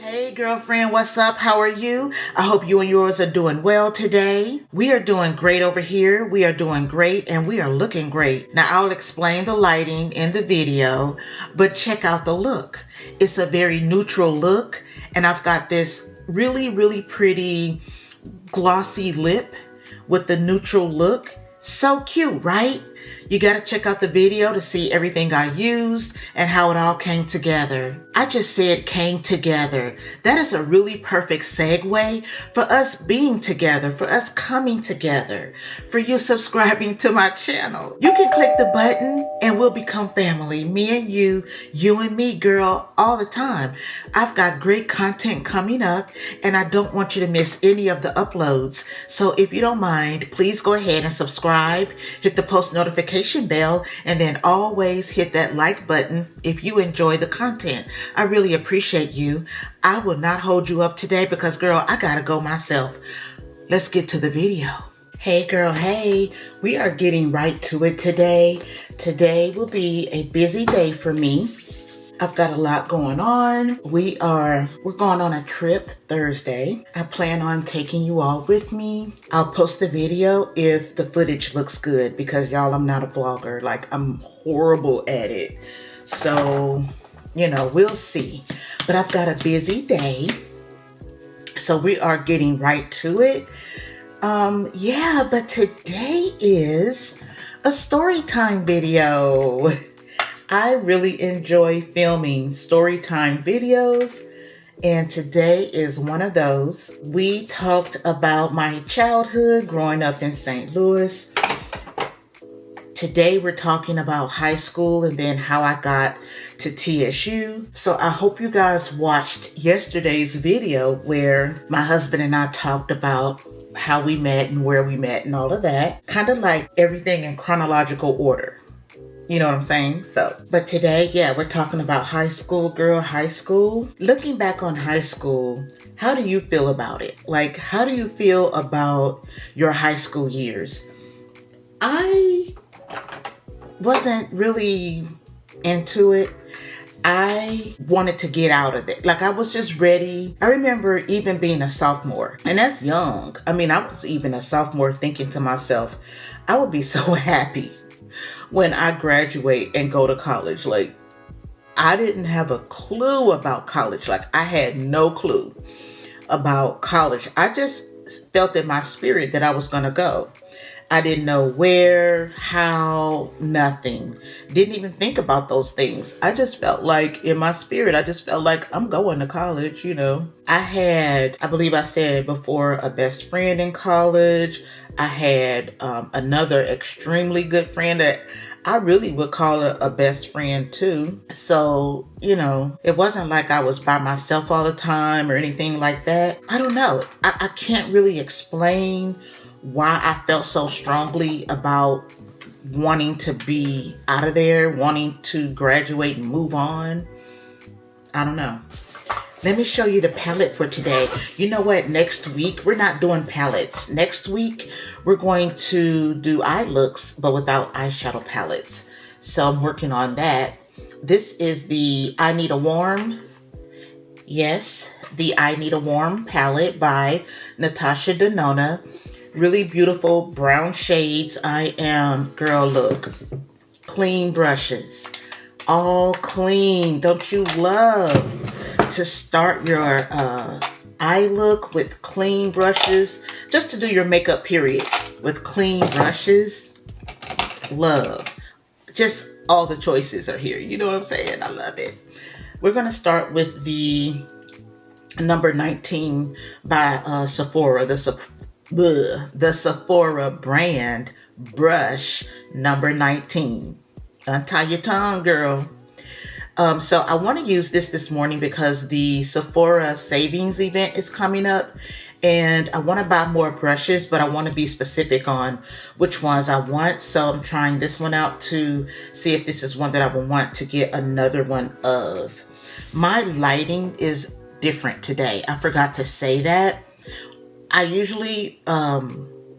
Hey girlfriend, what's up? How are you? I hope you and yours are doing well today. We are doing great over here. We are doing great and we are looking great. Now I'll explain the lighting in the video, but check out the look. It's a very neutral look and I've got this really pretty glossy lip with the neutral look. So cute, right? You got to check out the video to see everything I used and how it all came together. I just said came together. That is a really perfect segue for us being together, for us coming together, for you subscribing to my channel. You can click the button and we'll become family. Me and you and me, girl, all the time. I've got great content coming up and I don't want you to miss any of the uploads. So if you don't mind, please go ahead and subscribe, hit the post notification bell, and then always hit that like button if you enjoy the content. I really appreciate you. I will not hold you up today because girl, I gotta go myself. Let's get to the video. Hey girl, hey, we are getting right to it today. Today will be a busy day for me. I've got a lot going on. We're going on a trip Thursday. I plan on taking you all with me. I'll post the video if the footage looks good because y'all, I'm not a vlogger. Like, I'm horrible at it. So, you know, we'll see. But I've got a busy day. So we are getting right to it. Yeah, but today is a story time video. I really enjoy filming story time videos, and today is one of those. We talked about my childhood growing up in St. Louis. Today we're talking about high school and then how I got to TSU. So I hope you guys watched yesterday's video where my husband and I talked about how we met and where we met and all of that. Kind of like everything in chronological order. You know what I'm saying? So, but today, yeah, we're talking about high school, girl, high school. Looking back on high school, how do you feel about it? Like, how do you feel about your high school years? I wasn't really into it. I wanted to get out of it. Like, I was just ready. I remember even being a sophomore, and that's young. I mean, I was even a sophomore thinking to myself, I would be so happy when I graduate and go to college. Like, I didn't have a clue about college. Like, I had no clue about college. I just felt in my spirit that I was going to go. I didn't know where, how, nothing. Didn't even think about those things. I just felt like in my spirit, I just felt like I'm going to college, you know. I had, I believe I said before, a best friend in college. I had another extremely good friend that I really would call a best friend too. So, you know, it wasn't like I was by myself all the time or anything like that. I don't know. I can't really explain why I felt so strongly about wanting to be out of there, wanting to graduate and move on. I don't know. Let me show you the palette for today. You know what? Next week, we're not doing palettes. Next week, we're going to do eye looks, but without eyeshadow palettes. So I'm working on that. This is the I Need a Warm. Yes, the I Need a Warm palette by Natasha Denona. Really beautiful brown shades. Girl, look. Clean brushes. All clean. Don't you love to start your eye look with clean brushes? Just to do your makeup period with clean brushes. Love. Just all the choices are here. You know what I'm saying? I love it. We're going to start with the number 19 by Sephora. The Sephora brand brush number 19. Untie your tongue, girl. So I want to use this morning because the Sephora savings event is coming up and I want to buy more brushes, but I want to be specific on which ones I want. So I'm trying this one out to see if this is one that I would want to get another one of. My lighting is different today. I forgot to say that. I usually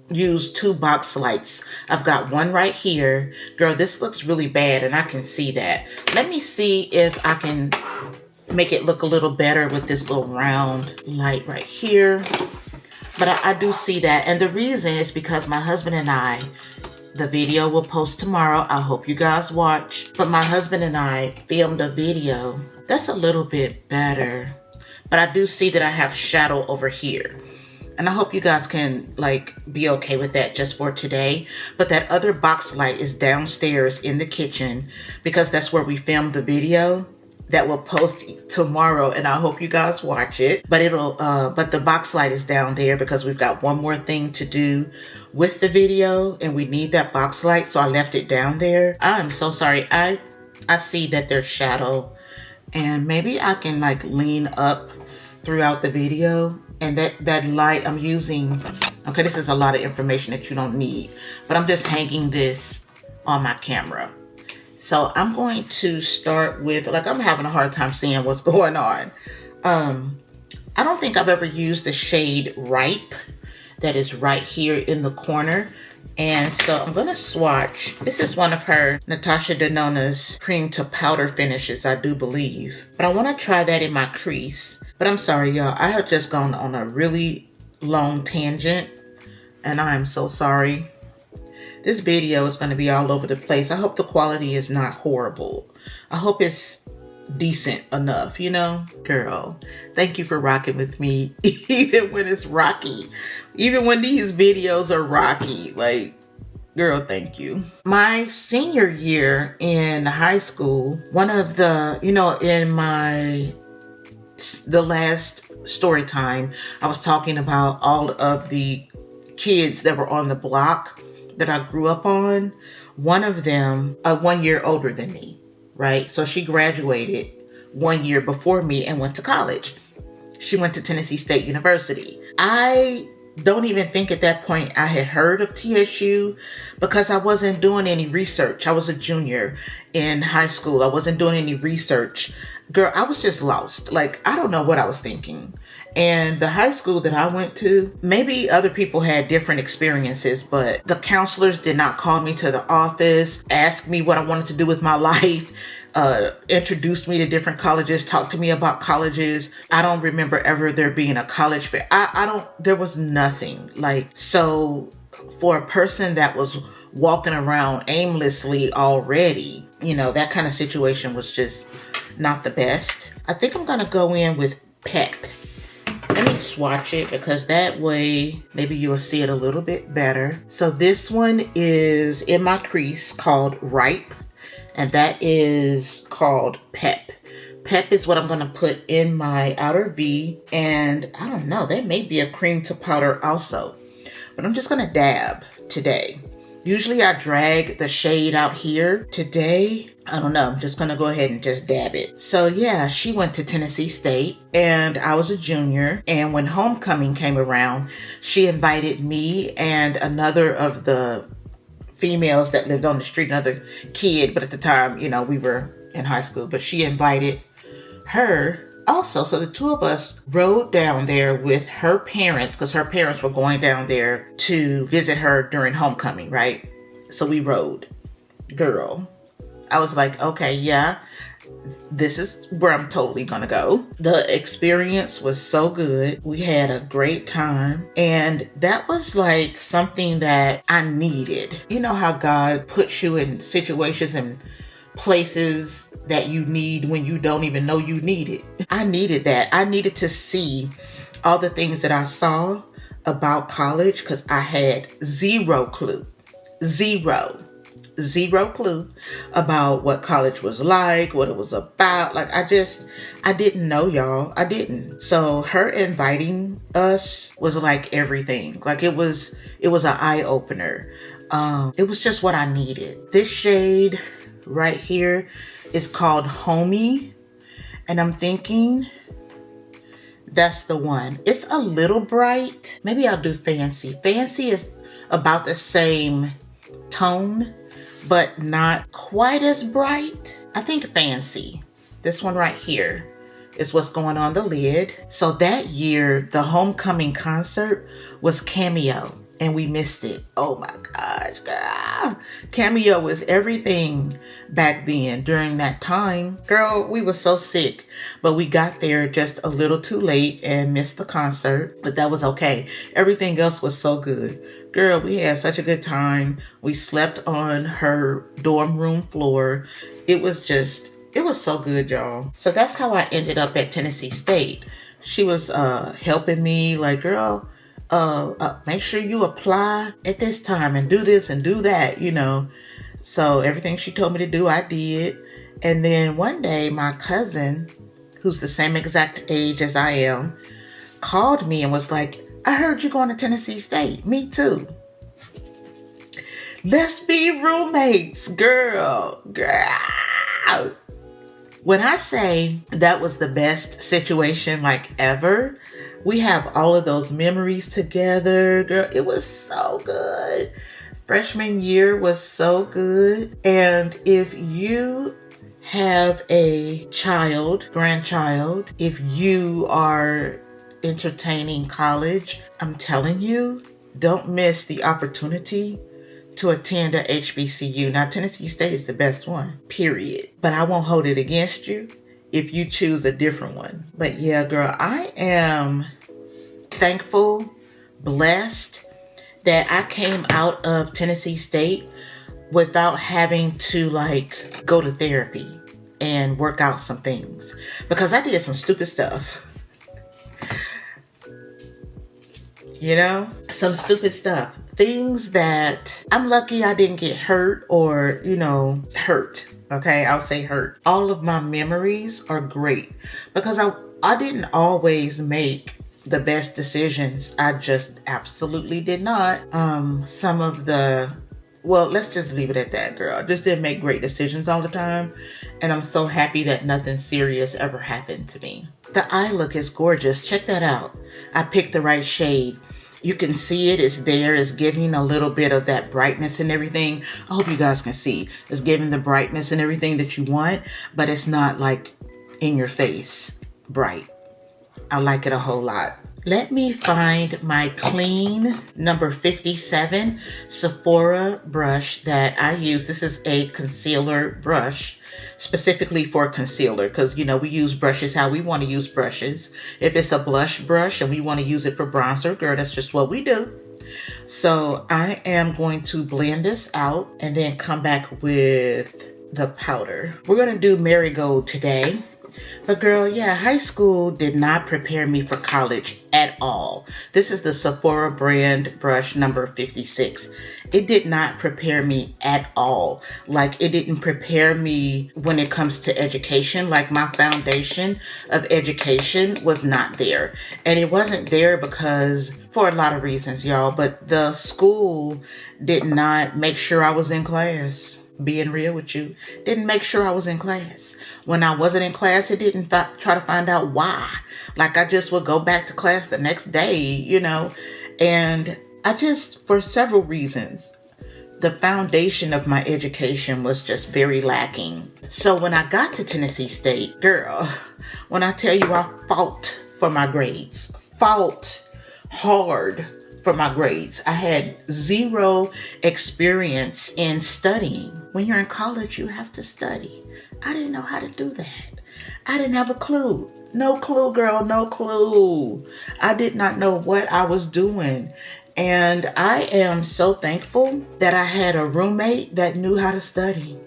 use 2 box lights. I've got one right here. Girl, this looks really bad and I can see that. Let me see if I can make it look a little better with this little round light right here. But I do see that. And the reason is because my husband and I, the video will post tomorrow. I hope you guys watch. But my husband and I filmed a video that's a little bit better. But I do see that I have shadow over here. And I hope you guys can like be okay with that just for today. But that other box light is downstairs in the kitchen because that's where we filmed the video that will post tomorrow, and I hope you guys watch it. But but the box light is down there because we've got one more thing to do with the video and we need that box light, so I left it down there. I'm so sorry. I see that there's shadow, and maybe I can like lean up throughout the video. And that light I'm using, okay, this is a lot of information that you don't need, but I'm just hanging this on my camera. So I'm going to start with, like, I'm having a hard time seeing what's going on. I don't think I've ever used the shade Ripe that is right here in the corner. And so I'm going to swatch. This is one of her Natasha Denona's cream to powder finishes, I do believe. But I want to try that in my crease. But I'm sorry, y'all. I have just gone on a really long tangent, and I'm so sorry. This video is going to be all over the place. I hope the quality is not horrible. I hope it's decent enough, you know? Girl, thank you for rocking with me, even when it's rocky. Even when these videos are rocky, like, girl, thank you. My senior year in high school, one of the, you know, in the last story time, I was talking about all of the kids that were on the block that I grew up on. One of them, 1 year older than me, right? So she graduated 1 year before me and went to college. She went to Tennessee State University. I don't even think at that point I had heard of TSU because I wasn't doing any research. I was a junior in high school. I wasn't doing any research. Girl, I was just lost. Like, I don't know what I was thinking. And the high school that I went to, maybe other people had different experiences, but the counselors did not call me to the office, ask me what I wanted to do with my life, introduced me to different colleges, talked to me about colleges. I don't remember ever there being a college fair. There was nothing. Like, so for a person that was walking around aimlessly already, you know, that kind of situation was just not the best. I think I'm gonna go in with Pep. Let me swatch it because that way maybe you'll see it a little bit better. So this one is in my crease called Ripe, and that is called Pep. Pep is what I'm gonna put in my outer V, and I don't know, that may be a cream to powder also, but I'm just gonna dab today. Usually I drag the shade out here. Today, I don't know, I'm just gonna go ahead and just dab it. So yeah, she went to Tennessee State and I was a junior. And when homecoming came around, she invited me and another of the females that lived on the street, another kid, but at the time, you know, we were in high school, but she invited her also. So the two of us rode down there with her parents because her parents were going down there to visit her during homecoming, right? So we rode. Girl, I was like, okay, yeah, this is where I'm totally gonna go. The experience was so good. We had a great time. And that was like something that I needed. You know how God puts you in situations and places that you need when you don't even know you need it. I needed that. I needed to see all the things that I saw about college because I had zero clue about what college was like, what it was about. Like, I didn't know, y'all. I didn't. So her inviting us was like everything. Like, it was an eye opener. It was just what I needed. This shade right here is called Homie, and I'm thinking that's the one. It's a little bright. Maybe I'll do Fancy. Fancy is about the same tone, but not quite as bright. I think Fancy, this one right here, is what's going on the lid. So that year, the homecoming concert was Cameo. and we missed it. Oh my gosh, girl. Cameo was everything back then. During that time, girl, we were so sick, but we got there just a little too late and missed the concert, but that was okay. Everything else was so good. Girl, we had such a good time. We slept on her dorm room floor. It was so good, y'all. So that's how I ended up at Tennessee State. She was helping me, like, girl, make sure you apply at this time and do this and do that, you know. So everything she told me to do, I did. And then one day, my cousin, who's the same exact age as I am, called me and was like, I heard you going to Tennessee State. Me too. Let's be roommates, girl. When I say that was the best situation like ever, we have all of those memories together, girl. It was so good. Freshman year was so good. And if you have a child, grandchild, if you are entertaining college, I'm telling you, don't miss the opportunity to attend a HBCU. Now, Tennessee State is the best one, period. But I won't hold it against you if you choose a different one. But yeah, girl, I am thankful, blessed that I came out of Tennessee State without having to like go to therapy and work out some things, because I did some stupid stuff. You know, some stupid stuff. Things that I'm lucky I didn't get hurt or, you know, hurt. Okay, I'll say hurt. All of my memories are great because I didn't always make the best decisions. I just absolutely did not. Some of the, well, let's just leave it at that, girl. I just didn't make great decisions all the time. And I'm so happy that nothing serious ever happened to me. The eye look is gorgeous. Check that out. I picked the right shade. You can see it. It's there. It's giving a little bit of that brightness and everything. I hope you guys can see. It's giving the brightness and everything that you want, but it's not like in your face bright. I like it a whole lot. Let me find my clean number 57 Sephora brush that I use. This is a concealer brush, specifically for concealer, because, you know, we use brushes how we want to use brushes. If it's a blush brush and we want to use it for bronzer, girl, that's just what we do. So I am going to blend this out and then come back with the powder. We're going to do Marigold today. But girl, yeah, high school did not prepare me for college at all. This is the Sephora brand brush number 56. It did not prepare me at all. Like, it didn't prepare me when it comes to education. Like, my foundation of education was not there. And it wasn't there because, for a lot of reasons, y'all, but the school did not make sure I was in class. Being real with you, didn't make sure I was in class. When I wasn't in class, it didn't try to find out why. Like, I just would go back to class the next day, you know, and I just, for several reasons, the foundation of my education was just very lacking. So when I got to Tennessee State, girl, when I tell you I fought for my grades, fought hard for my grades. I had zero experience in studying. When you're in college, you have to study. I didn't know how to do that. I didn't have a clue. No clue, girl, no clue. I did not know what I was doing. And I am so thankful that I had a roommate that knew how to study.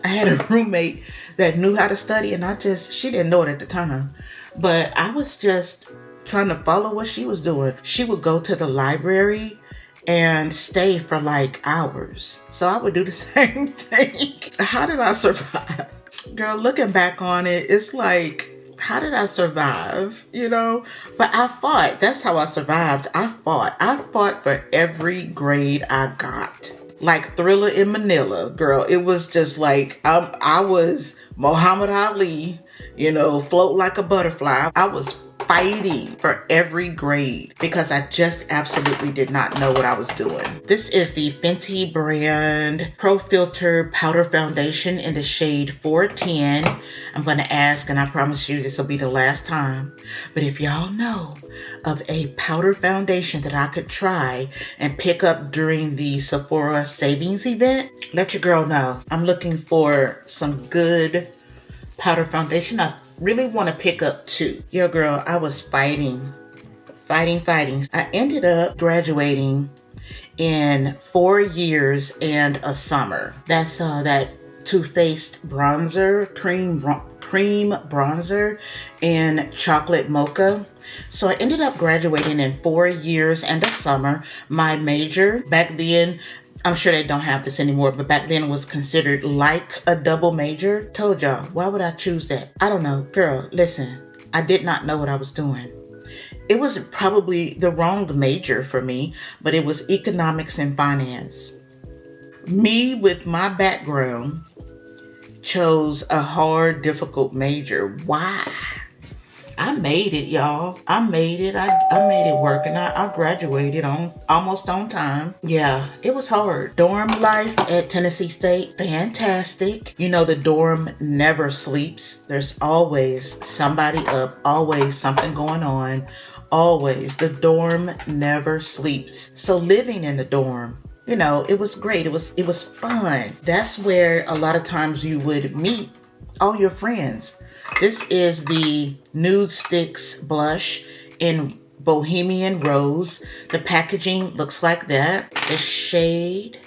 I had a roommate that knew how to study, and she didn't know it at the time. But I was just trying to follow what she was doing. She would go to the library and stay for like hours. So I would do the same thing. How did I survive? Girl, looking back on it, it's like, how did I survive? You know? But I fought. That's how I survived. I fought for every grade I got. Like Thriller in Manila, girl. It was just like, I was Muhammad Ali, you know, float like a butterfly. I was fighting for every grade because I just absolutely did not know what I was doing. This is the Fenty brand Pro Filt'r Powder Foundation in the shade 410. I'm going to ask, and I promise you this will be the last time, but if y'all know of a powder foundation that I could try and pick up during the Sephora savings event, let your girl know. I'm looking for some good powder foundation. I really want to pick up 2. Yo girl, I was fighting. I ended up graduating in 4 years and a summer. That's that Too Faced bronzer, cream bronzer in chocolate mocha. So I ended up graduating in 4 years and a summer. My major back then, I'm sure they don't have this anymore, but back then it was considered like a double major. Told y'all, why would I choose that? I don't know. Girl, listen, I did not know what I was doing. It was probably the wrong major for me, but it was economics and finance. Me, with my background, chose a hard, difficult major. Why? I made it, y'all. I made it. I made it work, and I graduated almost on time. Yeah, it was hard. Dorm life at Tennessee State, fantastic. You know, the dorm never sleeps. There's always somebody up, always something going on, always. The dorm never sleeps. So living in the dorm, you know, it was great. It was fun. That's where a lot of times you would meet all your friends. This is the Nude Sticks blush in Bohemian Rose. The packaging looks like that. The shade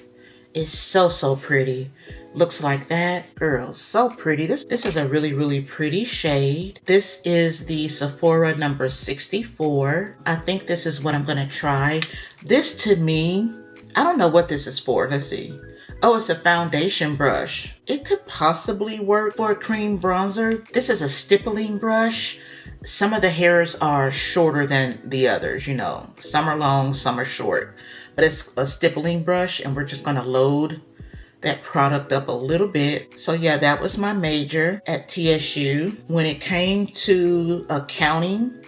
is so pretty. Looks like that. Girl, so pretty. This is a really pretty shade. This is the Sephora number 64. I think this is what I'm gonna try. This, to me, I don't know what this is for. Let's see. Oh, it's a foundation brush. It could possibly work for a cream bronzer. This is a stippling brush. Some of the hairs are shorter than the others, you know. Some are long, some are short. But it's a stippling brush, and we're just gonna load that product up a little bit. So yeah, that was my major at TSU. When it came to accounting,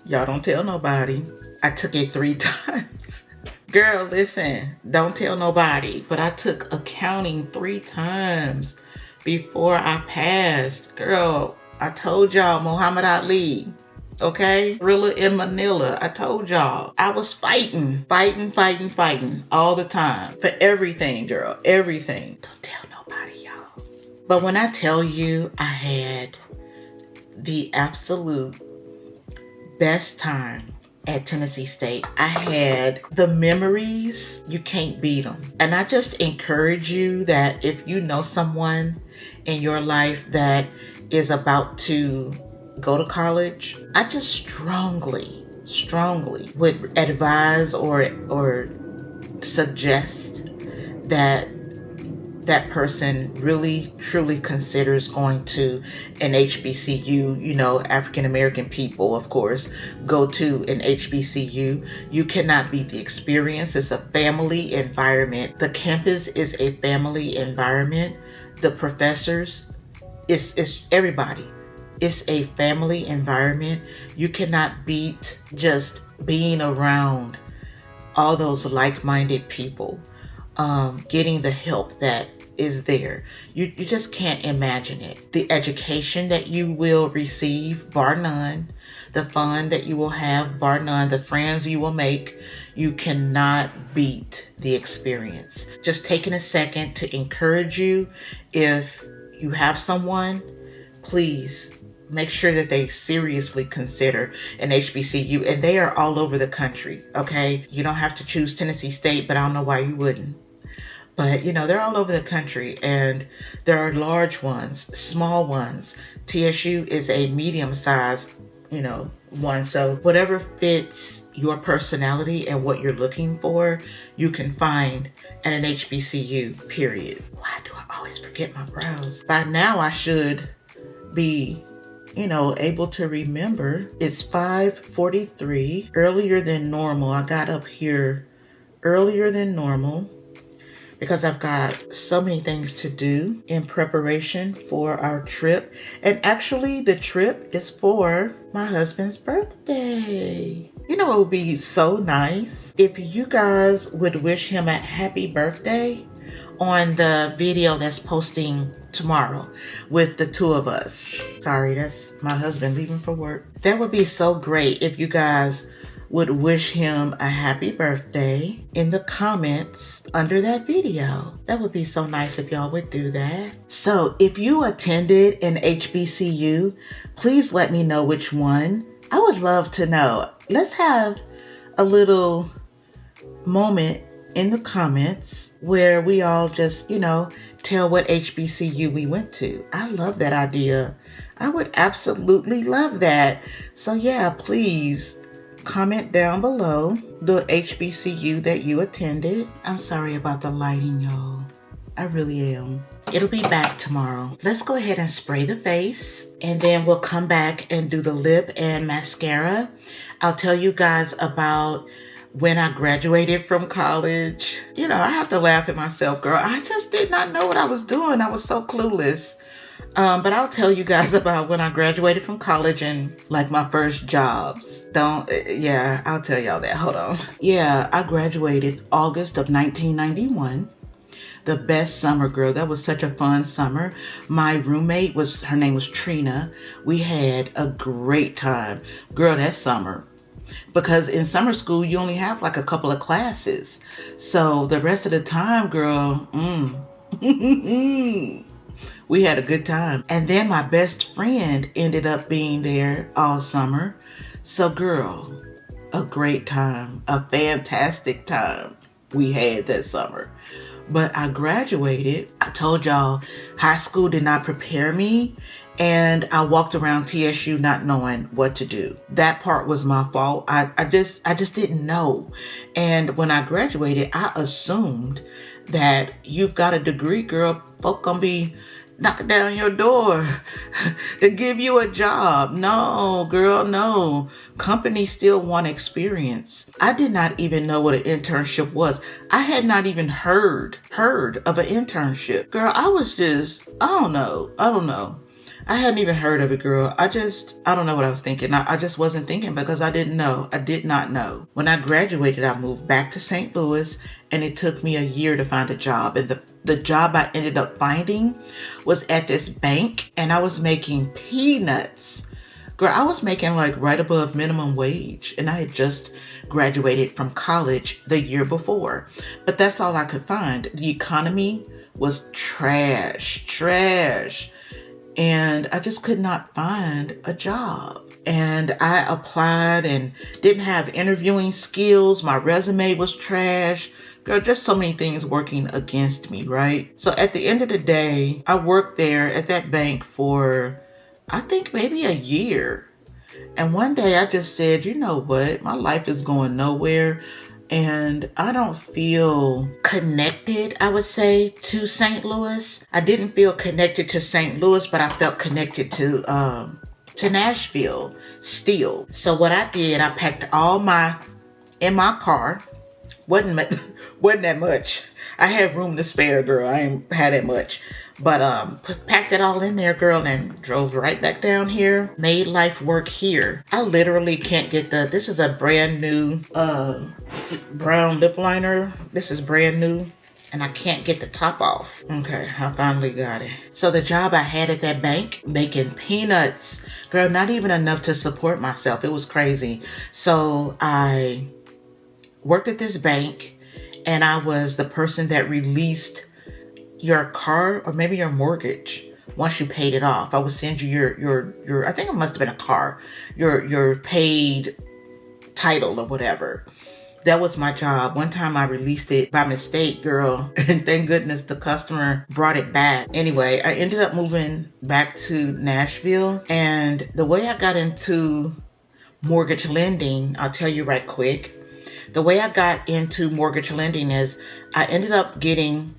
y'all don't tell nobody. I took it 3 times. Girl, listen, don't tell nobody, but I took accounting 3 times before I passed. Girl, I told y'all, Muhammad Ali, okay? Thriller in Manila, I told y'all. I was fighting all the time for everything, girl, everything. Don't tell nobody, y'all. But when I tell you I had the absolute best time at Tennessee State, I had the memories, you can't beat them. And I just encourage you that if you know someone in your life that is about to go to college, I just strongly would advise or suggest that that person really truly considers going to an HBCU. You know, African American people, of course, go to an HBCU. You cannot beat the experience. It's a family environment. The campus is a family environment. The professors, it's everybody. It's a family environment. You cannot beat just being around all those like-minded people, getting the help that is there. You just can't imagine it. The education that you will receive, bar none. The fun that you will have, bar none. The friends you will make. You cannot beat the experience. Just taking a second to encourage you. If you have someone, please make sure that they seriously consider an HBCU. And they are all over the country, okay? You don't have to choose Tennessee State, but I don't know why you wouldn't. But, you know, they're all over the country, and there are large ones, small ones. TSU is a medium-sized, you know, one. So whatever fits your personality and what you're looking for, you can find at an HBCU, period. Why do I always forget my brows? By now, I should be, you know, able to remember. It's 5:43, earlier than normal. I got up here earlier than normal because I've got so many things to do in preparation for our trip. And actually, the trip is for my husband's birthday. You know, it would be so nice if you guys would wish him a happy birthday on the video that's posting tomorrow with the two of us. Sorry, that's my husband leaving for work. That would be so great if you guys would wish him a happy birthday in the comments under that video. That would be so nice if y'all would do that. So if you attended an HBCU, please let me know which one. I would love to know. Let's have a little moment in the comments where we all just, you know, tell what HBCU we went to. I love that idea. I would absolutely love that. So yeah, please comment down below the HBCU that you attended. I'm sorry about the lighting, y'all. I really am. It'll be back tomorrow. Let's go ahead and spray the face, and then we'll come back and do the lip and mascara. I'll tell you guys about when I graduated from college. You know, I have to laugh at myself, girl. I just did not know what I was doing. I was so clueless. But I'll tell you guys about when I graduated from college and like my first jobs. Yeah, I'll tell y'all that. Hold on. Yeah, I graduated August of 1991. The best summer, girl. That was such a fun summer. My roommate her name was Trina. We had a great time, girl, that summer. Because in summer school, you only have like a couple of classes. So the rest of the time, girl, we had a good time. And then my best friend ended up being there all summer. So girl, a great time, a fantastic time we had that summer. But I graduated. I told y'all, high school did not prepare me. And I walked around TSU not knowing what to do. That part was my fault. I just didn't know. And when I graduated, I assumed that you've got a degree, girl. Folk gonna be knocking down your door to give you a job. No, girl, no. Companies still want experience. I did not even know what an internship was. I had not even heard of an internship. Girl, I was just, I don't know. I hadn't even heard of it, girl. I don't know what I was thinking. I just wasn't thinking because I didn't know. I did not know. When I graduated, I moved back to St. Louis, and it took me a year to find a job. And the job I ended up finding was at this bank, and I was making peanuts. Girl, I was making like right above minimum wage, and I had just graduated from college the year before. But that's all I could find. The economy was trash. And I just could not find a job. And I applied and didn't have interviewing skills. My resume was trash. Girl, just so many things working against me, right? So at the end of the day, I worked there at that bank for, I think maybe a year. And one day I just said, you know what? My life is going nowhere. And I don't feel connected, I would say, to St. Louis. I didn't feel connected to St. Louis, but I felt connected to Nashville still. So what I did, I packed in my car. Wasn't that much. I had room to spare, girl. I ain't had that much. But packed it all in there, girl, and drove right back down here. Made life work here. I literally can't get this is a brand new brown lip liner. This is brand new, and I can't get the top off. Okay, I finally got it. So the job I had at that bank, making peanuts. Girl, not even enough to support myself. It was crazy. So I worked at this bank, and I was the person that released your car or maybe your mortgage once you paid it off. I would send you your I think it must have been a car, your paid title or whatever. That was my job. One time I released it by mistake, girl, and thank goodness the customer brought it back. Anyway, I ended up moving back to Nashville, and the way I got into mortgage lending, I'll tell you right quick. The way I got into mortgage lending is I ended up getting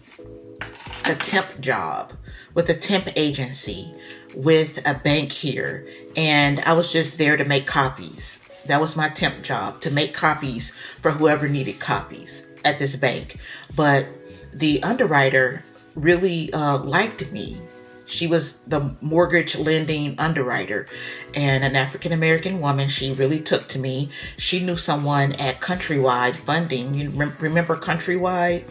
a temp job with a temp agency with a bank here, and I was just there to make copies. That was my temp job, to make copies for whoever needed copies at this bank. But the underwriter really liked me. She was the mortgage lending underwriter and an African-American woman. She really took to me. She knew someone at Countrywide Funding. You remember Countrywide?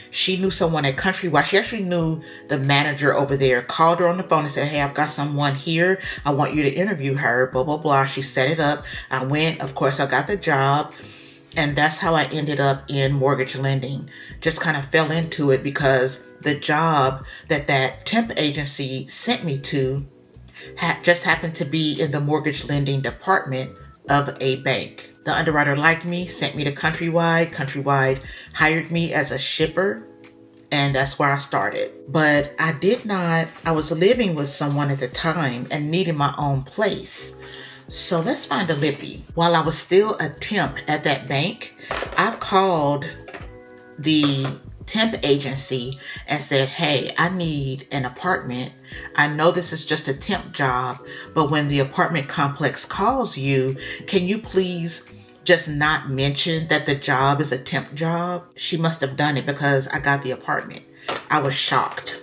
She knew someone at Countrywide. She actually knew the manager over there, called her on the phone and said, hey, I've got someone here. I want you to interview her, blah, blah, blah. She set it up. I went, of course, I got the job. And that's how I ended up in mortgage lending. Just kind of fell into it because the job that temp agency sent me to just happened to be in the mortgage lending department of a bank. The underwriter liked me, sent me to Countrywide. Countrywide hired me as a shipper, and that's where I started. But I was living with someone at the time and needed my own place. So let's find a lippy. While I was still a temp at that bank, I called the temp agency and said, hey, I need an apartment. I know this is just a temp job, but when the apartment complex calls you, can you please just not mention that the job is a temp job? She must have done it because I got the apartment. I was shocked,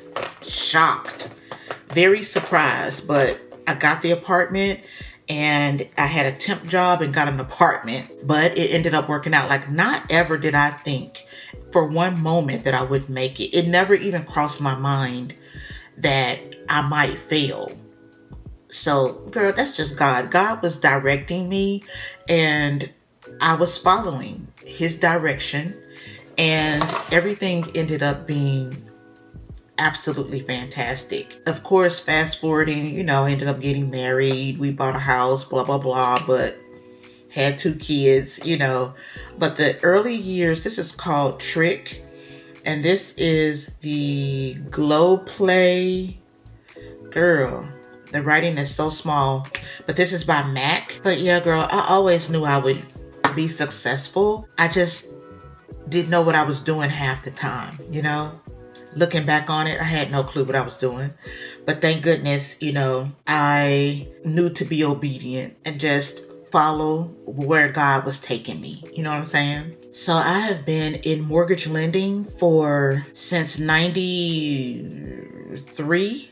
very surprised, but I got the apartment. And I had a temp job and got an apartment, but it ended up working out. Like, not ever did I think for one moment that I would make it. It never even crossed my mind that I might fail. So, girl, that's just God. God was directing me and I was following his direction, and everything ended up being absolutely fantastic. Of course, fast forwarding, ended up getting married. We bought a house, blah, blah, blah, but had 2 kids, But the early years, this is called Trick. And this is the Glow Play. Girl, the writing is so small. But this is by MAC. But yeah, girl, I always knew I would be successful. I just didn't know what I was doing half the time, Looking back on it, I had no clue what I was doing. But thank goodness, I knew to be obedient and just follow where God was taking me. You know what I'm saying? So I have been in mortgage lending since 93.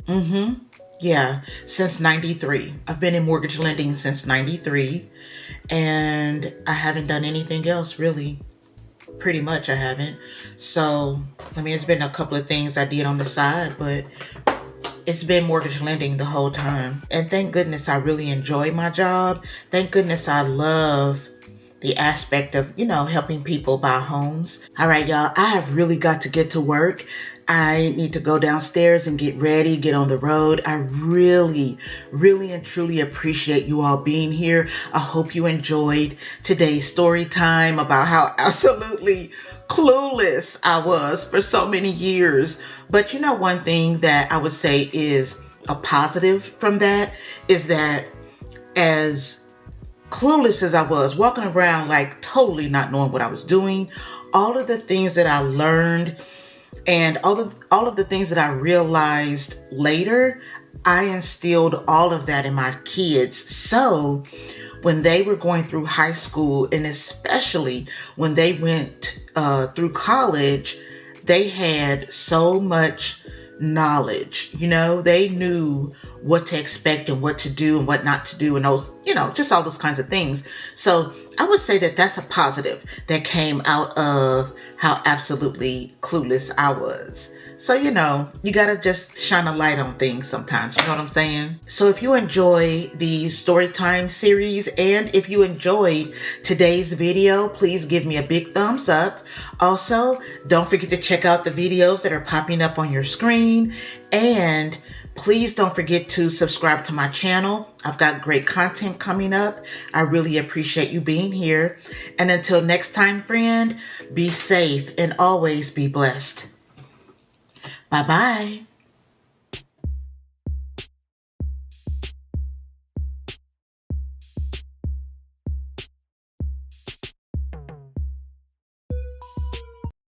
Yeah, since 93. I've been in mortgage lending since 93. And I haven't done anything else really. Pretty much I haven't. So, it's been a couple of things I did on the side, but it's been mortgage lending the whole time. And thank goodness I really enjoy my job. Thank goodness I love the aspect of, helping people buy homes. All right, y'all, I have really got to get to work. I need to go downstairs and get ready, get on the road. I really, really and truly appreciate you all being here. I hope you enjoyed today's story time about how absolutely clueless I was for so many years. But one thing that I would say is a positive from that is that as clueless as I was, walking around like totally not knowing what I was doing, all of the things that I learned and all of the things that I realized later, I instilled all of that in my kids. So when they were going through high school, and especially when they went through college, they had so much knowledge. They knew what to expect and what to do and what not to do, and those, just all those kinds of things. So I would say that that's a positive that came out of how absolutely clueless I was. So, you gotta just shine a light on things sometimes. You know what I'm saying? So if you enjoy the Storytime series and if you enjoyed today's video, please give me a big thumbs up. Also, don't forget to check out the videos that are popping up on your screen. And please don't forget to subscribe to my channel. I've got great content coming up. I really appreciate you being here. And until next time, friend, be safe and always be blessed. Bye-bye.